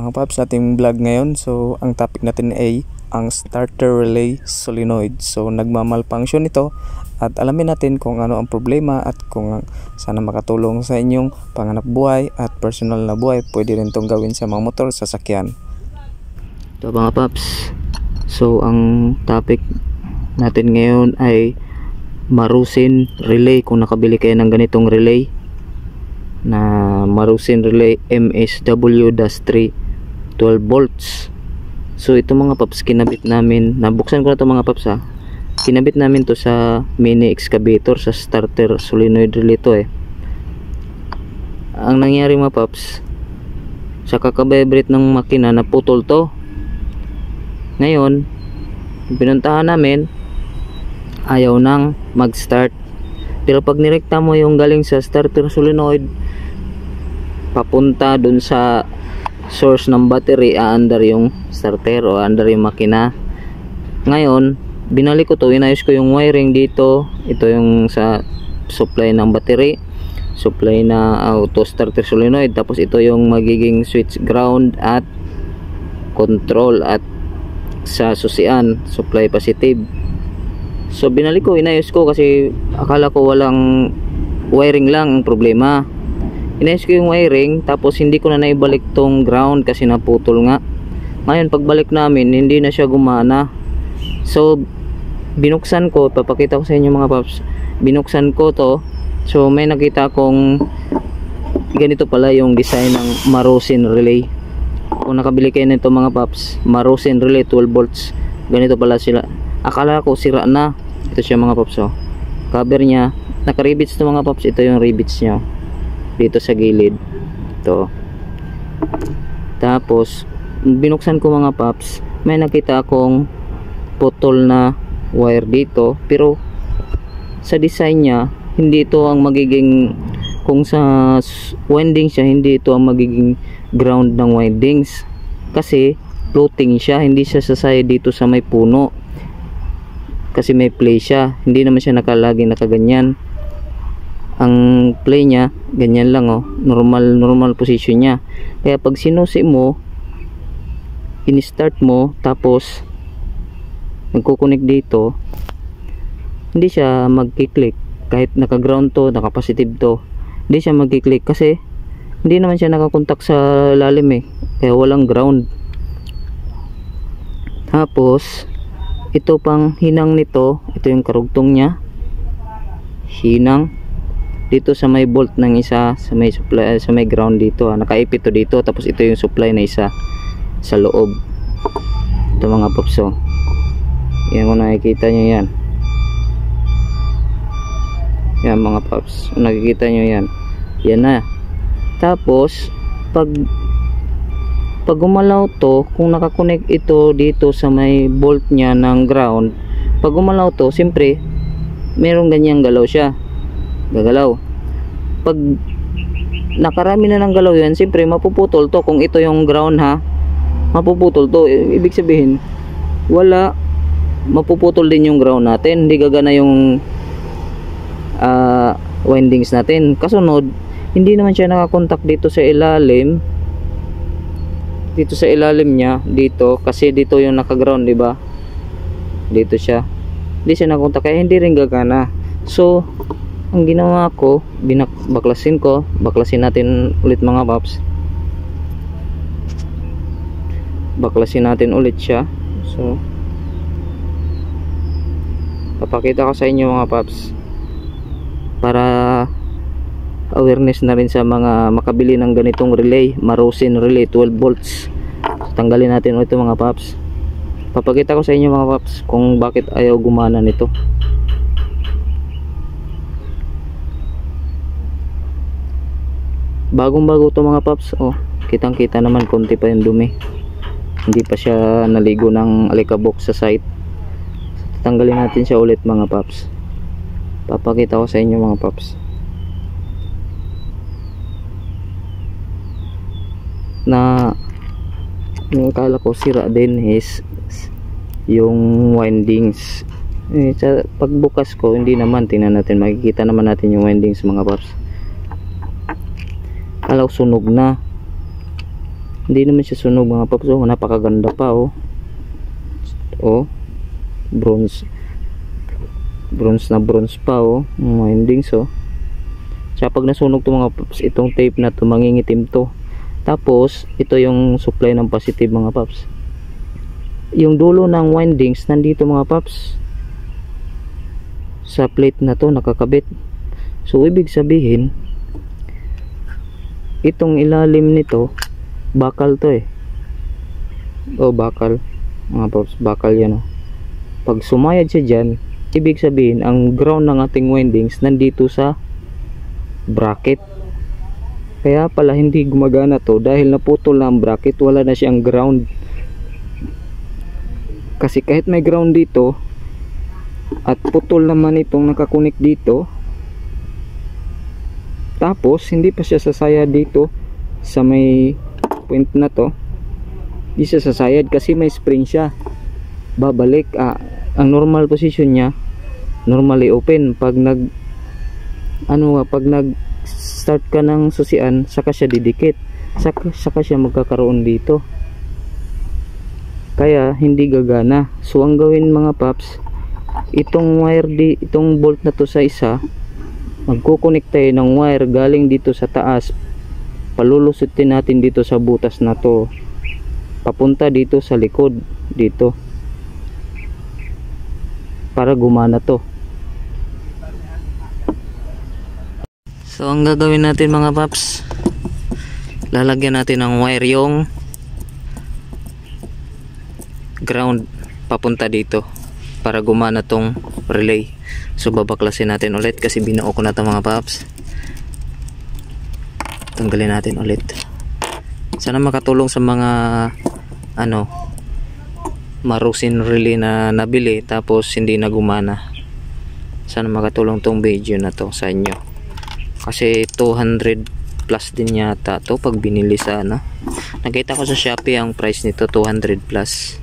Mga paps, sa ating vlog ngayon, so ang topic natin ay ang starter relay solenoid. So nagmamalfunction ito at alamin natin kung ano ang problema at kung sana makatulong sa inyong panganap buhay at personal na buhay. Pwede rin itong gawin sa mga motor, sasakyan. Ito mga paps, so ang topic natin ngayon ay Marusin relay. Kung nakabili kayo ng ganitong relay na Marusin relay MSW-3 12 volts. So ito mga paps, kinabit namin, nabuksan ko na ito mga paps ha. Kinabit namin to sa mini excavator, sa starter solenoid relay to eh. Ang nangyari mga paps, sa kakabibrate ng makina, naputol to. Ngayon pinuntahan namin, ayaw nang mag start. Pero pag nirekta mo yung galing sa starter solenoid papunta dun sa source ng battery, aandar yung starter o aandar yung makina. Ngayon binalik ko to, inayos ko yung wiring dito. Ito yung sa supply ng battery, supply na auto starter solenoid, tapos ito yung magiging switch ground at control at sa susian supply positive. So binalik ko, inayos ko kasi akala ko walang wiring lang ang problema. Inayos ko yung wiring, tapos hindi ko na naibalik tong ground kasi naputol nga. Ngayon pagbalik namin, hindi na siya gumana. So binuksan ko, papakita ko sa inyo mga paps. Binuksan ko to, so may nakita kong ganito pala yung design ng Marusin relay. Kung nakabili kayo nito mga paps, Marusin relay 12 volts, ganito pala sila. Akala ko sira na. Ito siya mga paps, oh. Cover nya, naka-rivets to mga paps. Ito yung rivets nya dito sa gilid. Ito. Tapos binuksan ko mga paps, may nakita akong putol na wire dito, pero sa design nya hindi ito ang magiging, kung sa winding siya, hindi ito ang magiging ground ng windings kasi floating siya, hindi siya sasaya dito sa may puno kasi may play siya, hindi naman siya nakalaging nakaganyan. Ang play nya ganyan lang, oh, normal position nya. Kaya pag sinusi mo, in-start mo, tapos nagkukunik dito, hindi siya magki-click. Kahit naka-ground to, naka-positive to, hindi siya magki-click kasi hindi naman siya nakakontak sa lalim eh, kaya walang ground. Tapos ito pang hinang nito, ito yung karugtong nya, hinang dito sa may bolt ng isa, sa may supply, sa may ground dito, nakaipit to dito. Tapos ito yung supply na isa sa loob. Ito mga paps, oh. Yan, kung nakikita nyo yan, yan mga paps, kung nakikita nyo yan, yan na. Tapos pag gumalaw to, kung nakakonect ito dito sa may bolt nya ng ground, pag gumalaw to, siyempre merong ganyang galaw siya, gagalaw. Pag nakarami na ng galaw yan, siyempre mapuputol to. Kung ito yung ground ha, mapuputol to. Ibig sabihin wala, mapuputol din yung ground natin, hindi gagana yung windings natin. Kasunod, hindi naman siya nakakontak dito sa ilalim, dito sa ilalim nya dito, kasi dito yung nakaground, di ba? Dito siya, hindi siya nakakontak, kaya hindi rin gagana. So ang ginawa ko, baklasin ko, baklasin natin ulit mga paps, baklasin natin ulit siya. So papakita ko sa inyo mga paps para awareness na rin sa mga makabili ng ganitong relay, Marusin relay 12 volts. So, tanggalin natin ito mga paps. Papakita ko sa inyo mga paps kung bakit ayaw gumana nito. Bagong bago to mga paps, oh, kitang kita naman, konti pa yung dumi, hindi pa siya naligo ng alikabok sa site. So, tanggalin natin siya ulit mga paps. Papakita ko sa inyo mga paps na yung akala ko sira din is yung windings. Sa pagbukas ko, hindi naman, tingnan natin, makikita naman natin yung windings mga paps. Kala ko sunog na, Hindi naman siya sunog mga paps. Oh, napakaganda pa oh. Oh, bronze na bronze pa oh. Windings oh. Tsaka pag nasunog to mga paps, itong tape na to mangingitim to. Tapos ito yung supply ng positive mga paps. Yung dulo ng windings nandito mga paps, sa plate na to nakakabit. So ibig sabihin itong ilalim nito bakal to eh. Oh, bakal mga paps, bakal yan oh. Pag sumayad siya dyan, ibig sabihin ang ground ng ating windings nandito sa bracket. Kaya pala hindi gumagana to dahil naputol na ang bracket, wala na siyang ground. Kasi kahit may ground dito at putol naman itong nakakunik dito, tapos hindi pa siya sasayad dito sa may point na to, hindi siya sasayad kasi may spring siya. Babalik ang normal position niya, normally open. Pag nag start ka ng susian, saka siya didikit, saka siya magkakaroon dito, kaya hindi gagana. So ang gawin mga paps, itong wire itong bolt na to sa isa, magkukonek tayo ng wire galing dito sa taas, palulusutin natin dito sa butas na to, papunta dito sa likod dito, para gumana to. So ang gagawin natin mga paps, lalagyan natin ng wire yung ground papunta dito para gumana tong relay. So babaklasin natin ulit kasi binuo ko na ito mga paps. Tanggalin natin ulit. Sana makatulong sa mga marusin relay na nabili tapos hindi na gumana. Sana makatulong tong video na to sa inyo, kasi 200 plus din yata to pag binili sa nakita ko sa Shopee ang price nito 200 plus.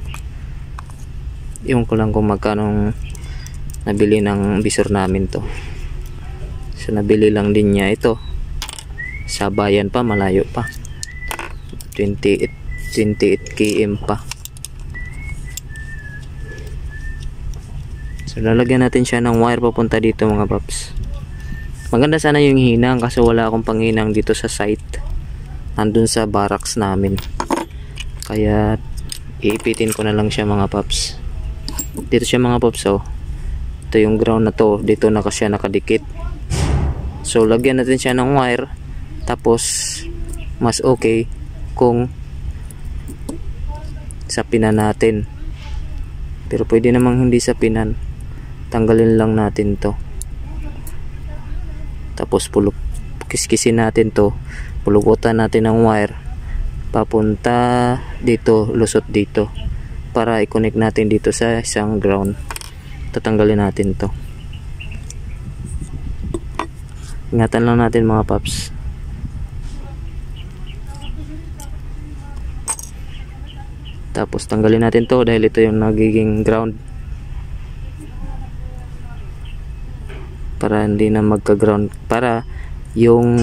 Yung ko lang kung magkano nabili ng visor namin to. So nabili lang din niya ito sa bayan pa, malayo pa, 28 km pa. So lalagyan natin siya ng wire papunta dito mga paps. Maganda sana yung hinang kasi wala akong panghinang dito sa site, nandun sa barracks namin, kaya iipitin ko na lang siya mga paps. Dito siya mga paps oh. Ito yung ground na to, dito na siya nakadikit. So lagyan natin siya ng wire, tapos mas okay kung sapinan natin, pero pwede namang hindi sapinan, tanggalin lang natin to, tapos kiskisin natin to, pulugutan natin ng wire papunta dito, lusot dito, para i-connect natin dito sa isang ground. Tatanggalin natin to. Ingatan lang natin mga paps. Tapos tanggalin natin to dahil ito yung nagiging ground, para hindi na magka-ground, para yung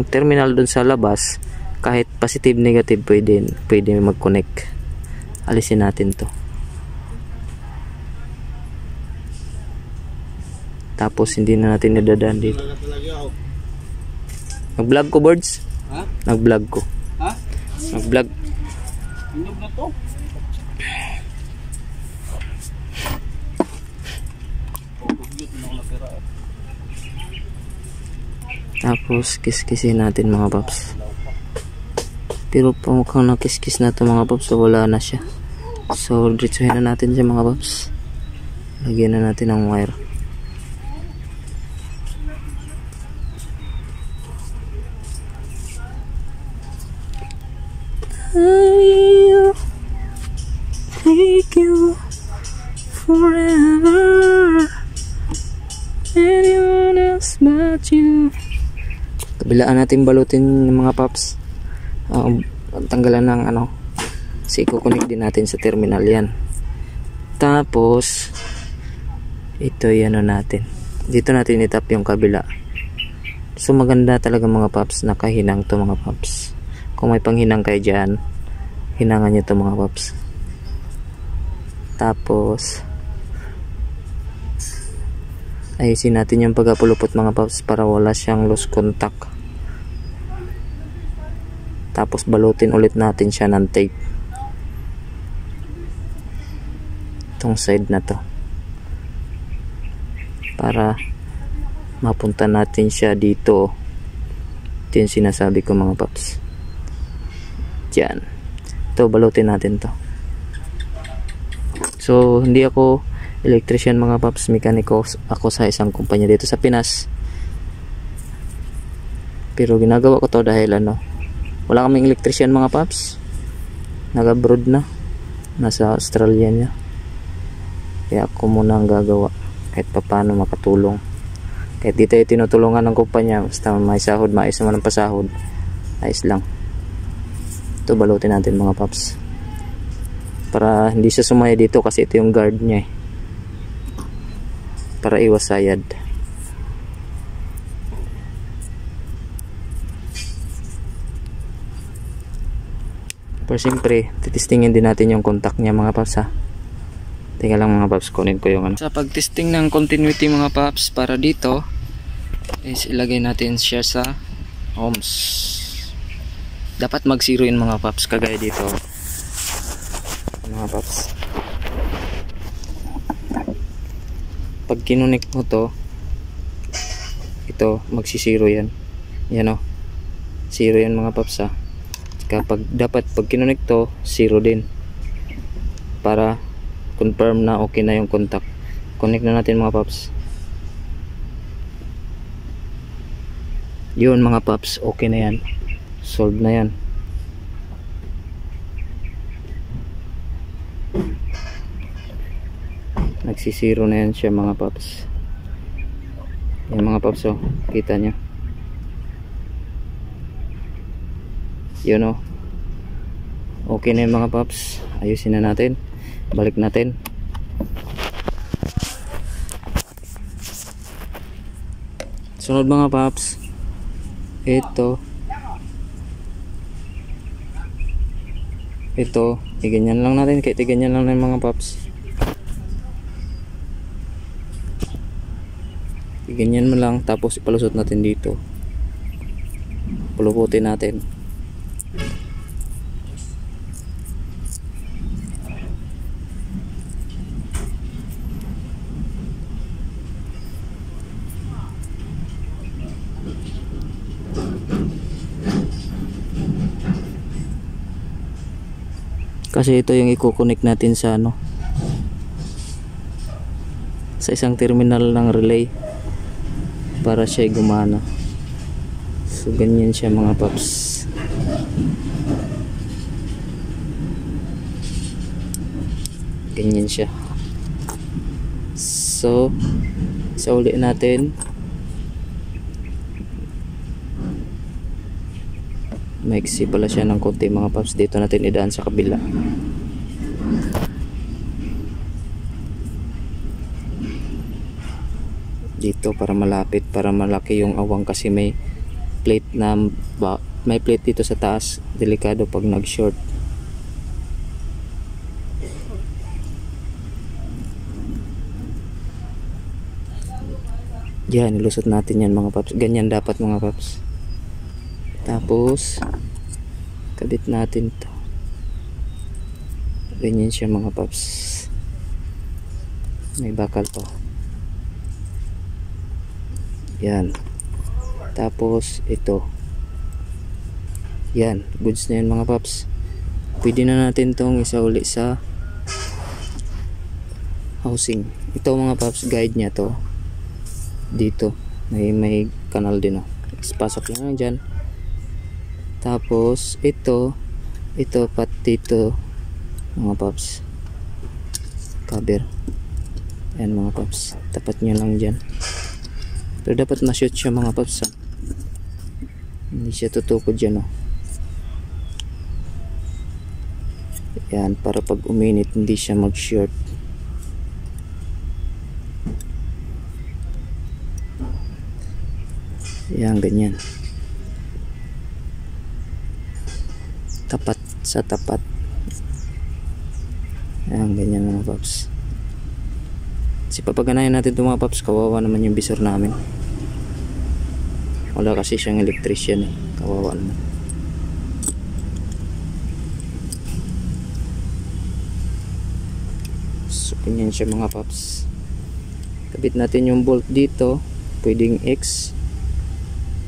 terminal dun sa labas kahit positive negative pwede mag-connect. Alisin natin to, tapos hindi na natin nadadaan dito. Nag-vlog ko birds? Ha? Nag-vlog ko. Ha? Nag-vlog. Inog na to. Tapos kiskisin natin mga paps. Pero pa mukhang nakiskis na to mga paps, so wala na siya. So diretsuhin na natin siya mga paps. Lagyan na natin ng wire. I'll take you forever, anyone else but you. Kabilaan natin balutin ng mga paps. Tanggalan ng kasi i-connect din natin sa terminal yan. Tapos ito yan natin. Dito natin itap yung kabila. So maganda talaga mga paps, nakahinang to mga paps. Kung may panghinang kayo dyan, hinangan nyo ito mga paps. Tapos ayusin natin yung pagkapulupot mga paps para wala siyang loose contact. Tapos balutin ulit natin siya ng tape itong side na to para mapunta natin siya dito. Ito yung sinasabi ko mga paps. Diyan. Ito, balutin natin to. So hindi ako electrician mga paps, mekaniko ako sa isang kumpanya dito sa Pinas, pero ginagawa ko to dahil wala kaming electrician mga paps, nag-abroad na, nasa Australia niya, kaya ako muna ang gagawa kahit paano makatulong. Kahit dito ay tinutulungan ng kumpanya, basta may sahod, maayos naman ang pasahod, ayos lang. Ito balutin natin mga paps para hindi siya sumaya dito, kasi ito yung guard niya para iwas sayad. Pero siyempre titistingin din natin yung contact niya mga paps ha. Teka lang mga paps, kunin ko yung sa pagtesting ng continuity mga paps para dito is ilagay natin siya sa ohms. Dapat mag 0 yun mga paps, kagaya dito mga paps. Pag kinunik mo to, ito magsi-0 yan. Yan o, 0 yan mga paps ha. Kapag dapat pag kinunik to, 0 din, para confirm na okay na yung contact. Connect na natin mga paps. Yun mga paps, okay na yan, solve na yan. Nagsisiro na yan siya mga paps. Yan mga paps oh, kita nyo yun oh, okay na yung mga paps. Ayusin na natin, balik natin. Sunod mga paps, ito iganyan lang natin, kahit iganyan lang na yung mga paps. Ganyan mo lang, tapos ipalusot natin dito, puluputin natin. Kasi ito yung i-connect natin sa sa isang terminal ng relay para siya gumana. So ganyan siya mga paps. Ganyan siya. So sa uli natin, maiksi pala siya ng konti mga paps. Dito natin idaan sa kabila. Dito para malapit, para malaki yung awang, kasi may plate may plate dito sa taas, delikado pag nag short. Yan, ilusot natin yan mga paps. Ganyan dapat mga paps. Tapos kabit natin to, ganyan siya mga paps. May bakal pa. Yan. Tapos ito. Yan, goods na yan mga paps. Pwede na natin tong isauli sa housing. Ito mga paps, guide nya to. Dito may kanal din oh. Pasok lang dyan. Tapos ito pati ito mga paps, cover. Ayan mga paps, tapat nyo lang dyan. Pero dapat ma-shoot siya mga paps ha? Hindi siya tutukod dyan oh. Yan, para pag uminit hindi siya mag-short. Yan, ganyan. tapat sa tapat. Ayan, ganyan mga paps. Kasi papaganahin natin ito mga paps, kawawa naman yung visor namin. Wala kasi siyang electrician eh. Kawawa naman. So ganyan siya mga paps. Kabit natin yung bolt dito. Pwedeng X,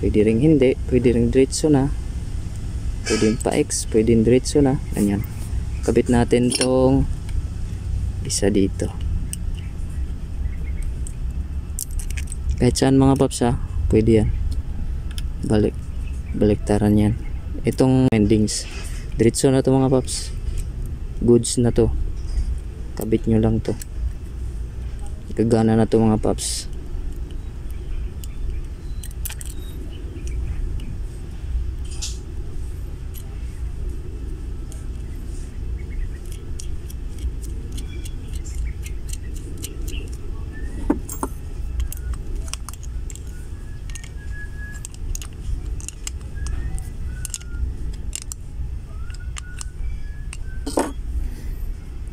pwede ring hindi, pwede ring diretso na, pwedeng pa X, pwedeng diretso na. Ganyan. Kabit natin tong isa dito. Kahit saan mga paps ha, pwede yan. Baliktaran yan. Itong endings, diretso na to mga paps. Goods na to. Kabit nyo lang to. Gagana na to mga paps.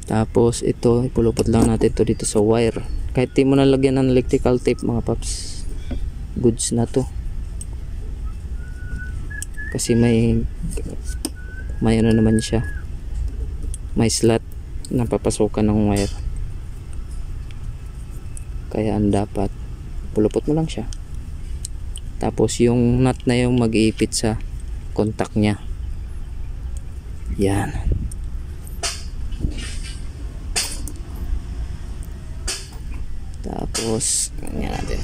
Tapos ito, ipulupot lang natin ito dito sa wire. Kahit di mo nalagyan ng electrical tape mga paps, goods na to. Kasi may ano naman siya, may slot na papasukan ng wire. Kaya ang dapat, pulupot mo lang siya. Tapos yung nut na yung mag-iipit sa contact niya. Yan. Tapos ganyan natin.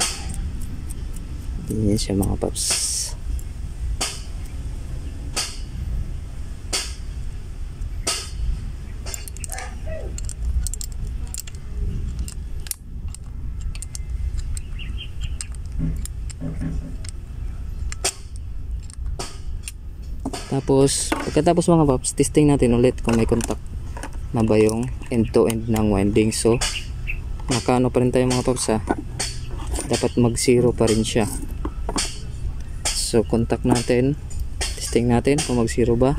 Ganyan siya mga paps. Tapos pagkatapos mga paps, testing natin ulit kung may contact na ba yung end to end ng winding. So nakaano pa rin tayo mga paps ha, dapat mag 0 pa rin siya. So contact natin, testing natin kung mag 0 ba.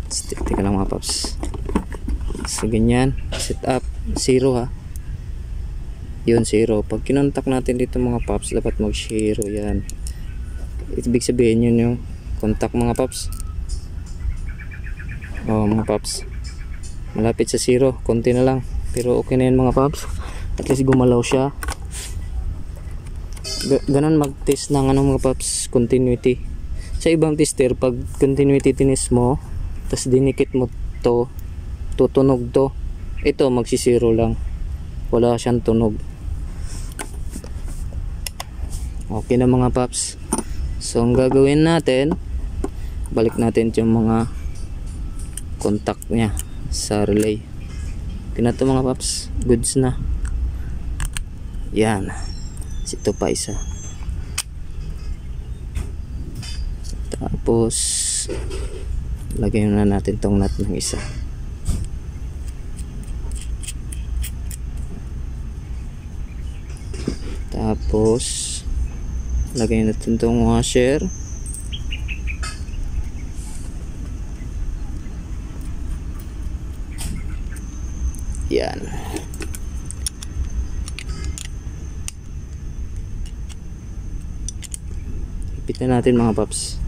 Tika lang mga paps. So ganyan, set up 0 ha, yun 0. Pag kinontak natin dito mga paps, dapat mag 0 yan. Ibig sabihin yun yung contact mga paps. Oh mga paps, malapit sa 0, konti na lang. Pero okay na yun mga paps. At least gumalaw siya. Ganon mag-test ng ano mga paps, continuity. Sa ibang tester, pag continuity tinis mo, tapos dinikit mo to, tutunog to. Ito magsisiro lang. Wala siyang tunog. Okay na mga paps. So ang gagawin natin, balik natin yung mga contact niya sa relay. Ito mga paps, goods na. Yan. Ito pa isa. Tapos lagyan na natin tong nut ng isa. Tapos lagyan natin tong washer. Yan. Ipitin natin mga paps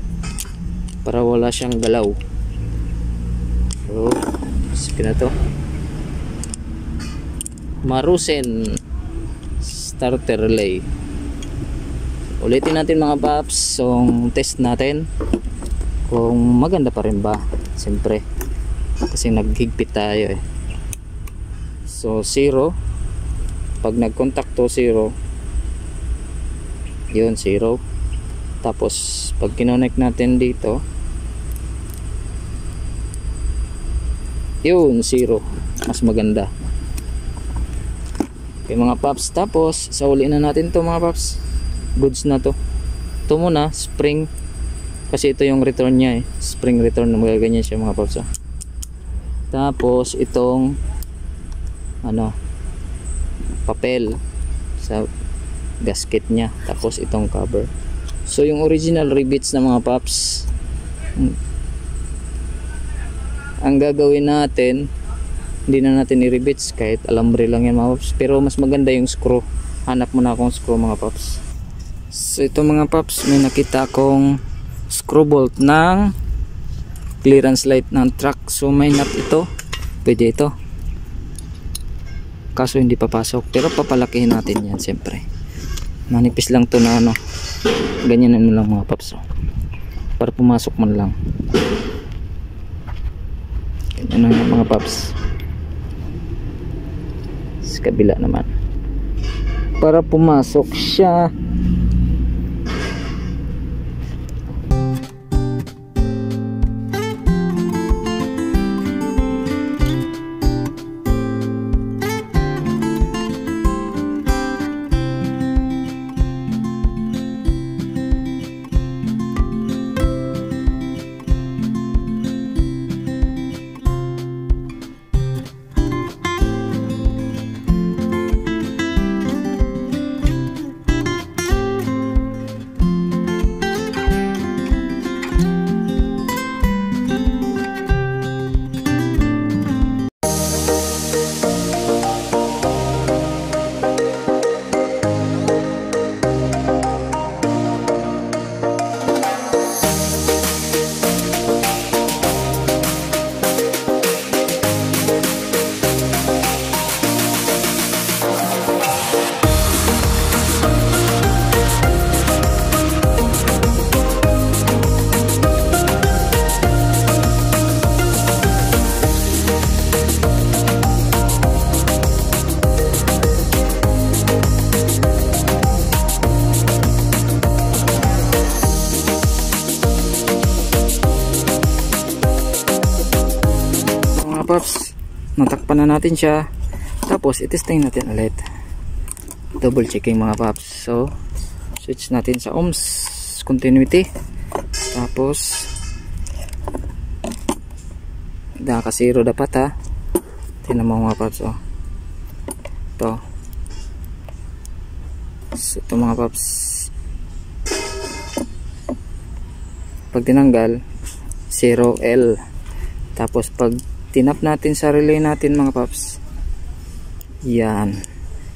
para wala siyang galaw. So, sige na to. Marusen starter relay. Ulitin natin mga paps. So, test natin kung maganda pa rin ba. Siyempre, kasi naghigpit tayo eh. So 0, pag nag-contact to 0, yun 0. Tapos pag kinonect natin dito, yun 0, mas maganda. Okay mga paps, tapos sa uli na natin to mga paps, goods na to. Ito muna spring, kasi ito yung return niya eh, spring return na magaganyan siya mga paps. Tapos itong ano, papel sa gasket niya, tapos itong cover. So yung original rivets na mga paps, ang gagawin natin, hindi na natin i-rivets kahit alambre lang yan mga paps, pero mas maganda yung screw. Hanap muna akong screw mga paps. So ito mga paps, may nakita akong screw bolt ng clearance light ng truck. So may nut ito, pwede ito, kaso hindi papasok, pero papalakihin natin yan. Siyempre manipis lang to na ano, ganyan na lang mga paps, para pumasok man lang. Ganyan na mga paps. Sa kabila naman, para pumasok siya. Paps, natakpan na natin siya, tapos itesting natin ulit, double checking mga paps. So switch natin sa ohms continuity, tapos naka 0 dapat ha. Tingnan mo mga paps, oh ito. So ito mga paps, pag tinanggal 0L, tapos pag tinap natin sa relay natin mga paps, yan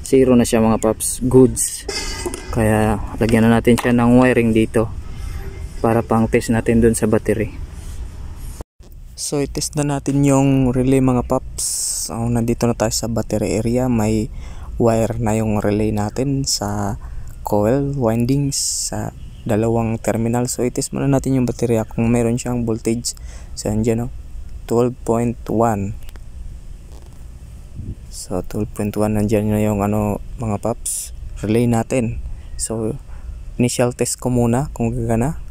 0 na siya mga paps, goods. Kaya lagyan na natin siya ng wiring dito para pang test natin dun sa battery. So i-test na natin yung relay mga paps. So, nandito na tayo sa battery area, may wire na yung relay natin sa coil windings sa dalawang terminal. So i-test muna natin yung baterya kung meron siyang voltage. So andyan, 12.1. So 12.1, nandiyan na yung ano mga paps, relay natin. So initial test ko muna kung gagana.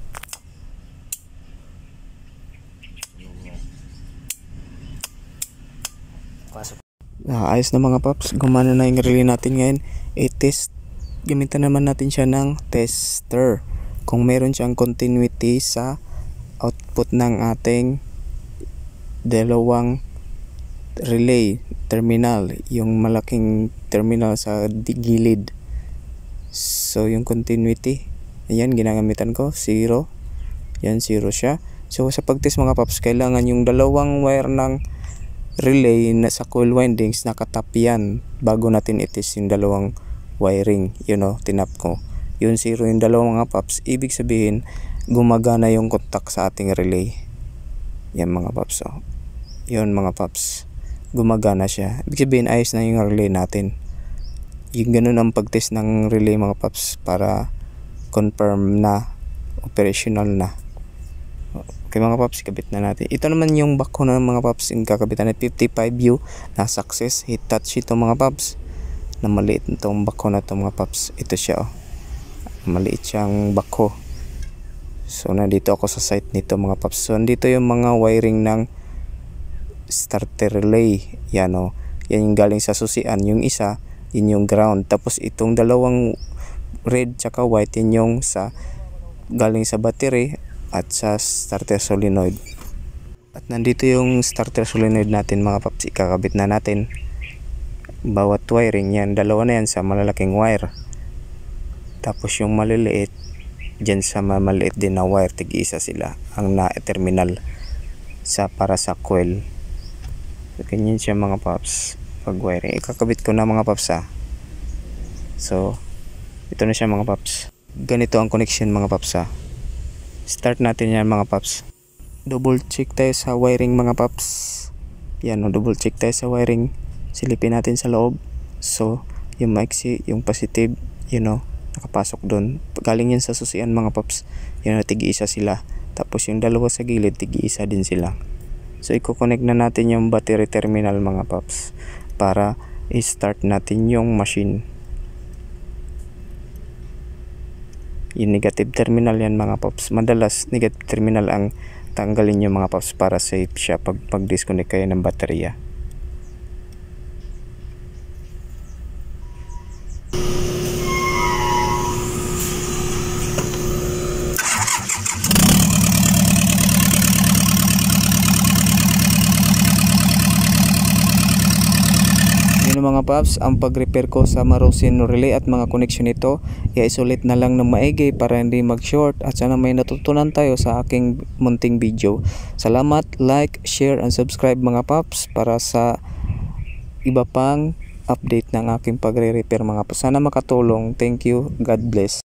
Ayos na mga paps, gumana na yung relay natin ngayon. I-test, gamitan naman natin siya ng tester kung meron siyang continuity sa output ng ating dalawang relay terminal, yung malaking terminal sa gilid. So yung continuity, ayan, ginagamitan ko 0. Yan, 0 siya. So sa pagtest mga paps, kailangan yung dalawang wire ng relay na sa coil windings nakatap yan bago natin itest yung dalawang wiring. Tinap ko yun, 0 yung dalawang mga paps, ibig sabihin gumagana yung contact sa ating relay. Yan mga paps, yun mga paps, gumagana siya, ibig sabihin ayos na yung relay natin. Yung ganun ang pagtest ng relay mga paps, para confirm na operational na. Okay mga paps, kabit na natin. Ito naman yung backhoe ng mga paps, yung kakabitan na 55U na success hit touch ito mga paps, na maliit itong backhoe na ito mga paps. Ito siya, maliit siyang backhoe. So nandito ako sa site nito mga paps. So nandito yung mga wiring ng starter relay. Yan yan yung galing sa susian. Yung isa, yun yung ground. Tapos itong dalawang red tsaka white, yun yung sa galing sa battery at sa starter solenoid. At nandito yung starter solenoid natin mga paps, ikakabit na natin. Bawat wiring yan, dalawa na yan sa malalaking wire. Tapos yung maliliit dyan sa maliit din na wire, tig-isa sila ang na terminal. para sa coil. So, ganyan siya mga paps pag wiring. Ikakabit ko na mga paps So ito na siya mga paps. Ganito ang connection mga paps Start natin yan mga paps. Double check tayo sa wiring mga paps. Yan, double check tayo sa wiring. Silipin natin sa loob. So yung maiksi, yung positive, nakapasok doon. Galing yan sa susian mga paps. Tig-isa sila. Tapos yung dalawa sa gilid, tig-isa din sila. So i-connect na natin yung battery terminal mga paps para i-start natin yung machine. Yung negative terminal yan mga paps. Madalas negative terminal ang tanggalin yung mga paps para safe siya pag disconnect kayo ng baterya. Mga paps, ang pag-repair ko sa Marusin relay at mga connection nito, i-isolate na lang ng maigi para hindi mag-short at sana may natutunan tayo sa aking munting video. Salamat, like, share and subscribe mga paps para sa iba pang update ng aking pagre-repair mga paps. Sana makatulong. Thank you. God bless.